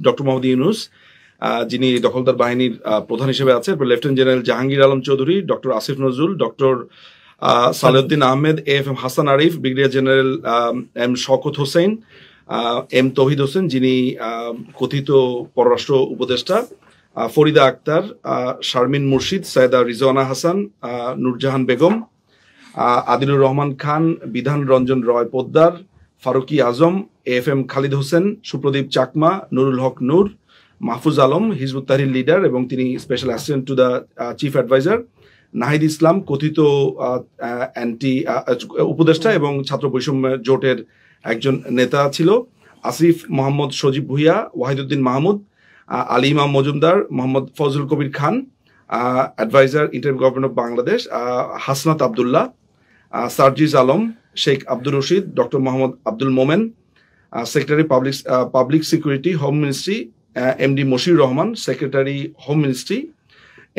Doctor Mohammad Yunus, যিনি দখলদার বাহিনীর প্রধান হিসেবে আছে, lieutenant general Jahangir Alam Chowdhury, doctor Asif Nazrul, doctor Salahuddin Ahmed, AFM Hasan Arif, brigadier general M Shawkat Hossain, M Touhid Hossain, যিনি কথিত পররাষ্ট্র উপদেষ্টা, ফরিদা আক্তার, শারমিন মুর্শিদ, Syeda Rizwana Hasan, Nurjahan Begum, Adilur Rahman Khan, Bidhan Ranjan Roy Poddar, Faruki Azam, AFM Khalid Hossain, Supradip Chakma, Nurul Haque Nur, Mahfuz Alam, Hizbut Tahrir leader এবং তিনি special assistant to the chief adviser, Nahid Islam, কথিত অ্যান্টি উপদেষ্টা এবং ছাত্র বৈষম্য জোটের একজন নেতা ছিল, আসিফ মোহাম্মদ সজীব Bhuiyan, Wahiduddin Mahmud, Ali Imam Majumdar, Mohammad Fazal Kabir Khan, adviser interim government of Bangladesh, Hasnat Abdullah, Sarjis Alam, Sheikh Abdur Rashid, doctor Mohammad Abdul Momen, secretary public security, home ministry, MD Mashiur Rahman, secretary home ministry,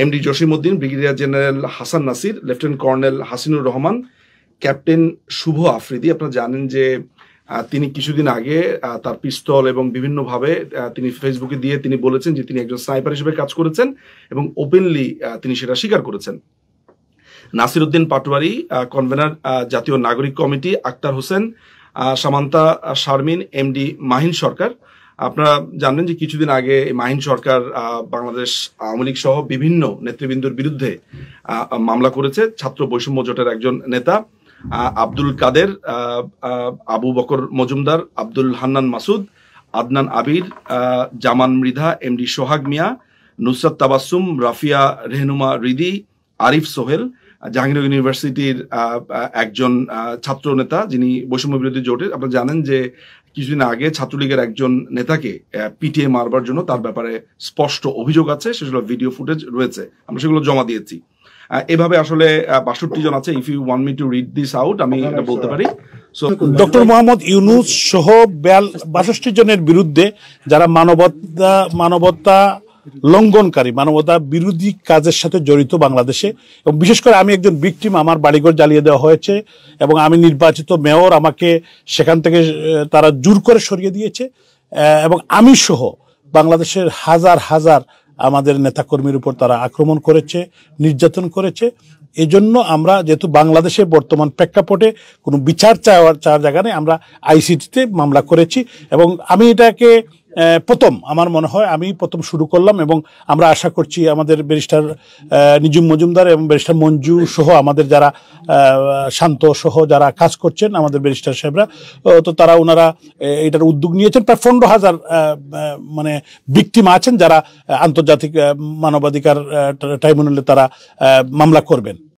MD Jasimuddin, brigadier general Hasan Nasir, lieutenant colonel Hasinur Rahman, captain Shuvo Afridi. আপনারা জানেন যে তিনি কিছুদিন আগে তার পিস্তল এবং বিভিন্নভাবে তিনি ফেসবুকে দিয়ে তিনি বলেছেন যে তিনি একজন স্নাইপার হিসেবে কাজ করেছেন এবং ওপেনলি তিনি সেটা স্বীকার করেছেন। নাসির উদ্দিন পাটোয়ারি, কনভেনার জাতীয় নাগরিক কমিটি, আক্তার হোসেন, সামান্তা শারমিন, MD মাহিন সরকার। আপনারা জানেন যে কিছুদিন আগে মাহিন সরকার বাংলাদেশ আওয়ামী লীগ সহ বিভিন্ন নেতৃবৃন্দর বিরুদ্ধে মামলা করেছে। ছাত্র বৈষম্য জোটের একজন নেতা আব্দুল কাদের, আবু বকর মজুমদার, আব্দুল হান্নান মাসুদ, আদনান আবির, জামান মৃধা, MD সোহাগ মিয়া, নুসরাত তাবাসসুম, রাফিয়া রেহনুমা রিদি, আরিফ সোহেল, জাহাঙ্গীরনগর ইউনিভার্সিটির একজন ছাত্র নেতা যিনি বৈষম্য বিরোধী জোটের। আপনারা জানেন যে কিছুদিন আগে ছাত্রলীগের একজন নেতাকে পিটিয়ে মারবার জন্য তার ব্যাপারে স্পষ্ট অভিযোগ আছে, সেগুলো ভিডিও ফুটেজ রয়েছে, আমরা সেগুলো জমা দিয়েছি। এভাবে আসলে ৬২ জন আছে। If you want me to read this out, আমি এটা বলতে পারি। ডক্টর মোহাম্মদ ইউনুস সহ ৬২ জনের বিরুদ্ধে যারা মানবতা লঙ্ঘনকারী, মানবতা বিরোধী কাজের সাথে জড়িত বাংলাদেশে, এবং বিশেষ করে আমি একজন ভিকটিম, আমার বাড়িঘর জ্বালিয়ে দেওয়া হয়েছে এবং আমি নির্বাচিত মেয়র, আমাকে সেখান থেকে তারা জোর করে সরিয়ে দিয়েছে এবং আমি সহ বাংলাদেশের হাজার হাজার আমাদের নেতাকর্মীর উপর তারা আক্রমণ করেছে, নির্যাতন করেছে। এজন্য আমরা যেহেতু বাংলাদেশে বর্তমান প্রেক্ষাপটে কোনো বিচার চাওয়ার জায়গা নেই, আমরা ICTতে মামলা করেছি এবং আমি এটাকে আমার মনে হয় আমি প্রথম শুরু করলাম এবং আমরা আশা করছি আমাদের ব্যারিস্টার নিজুম মজুমদার এবং ব্যারিস্টার মঞ্জু সহ আমাদের যারা শান্ত সহ যারা কাজ করছেন আমাদের ব্যারিস্টার সাহেবরা, তো তারা ওনারা এটার উদ্যোগ নিয়েছেন। প্রায় 15,000 মানে ভিকটিম আছেন যারা আন্তর্জাতিক মানবাধিকার ট্রাইব্যুনালে তারা মামলা করবেন।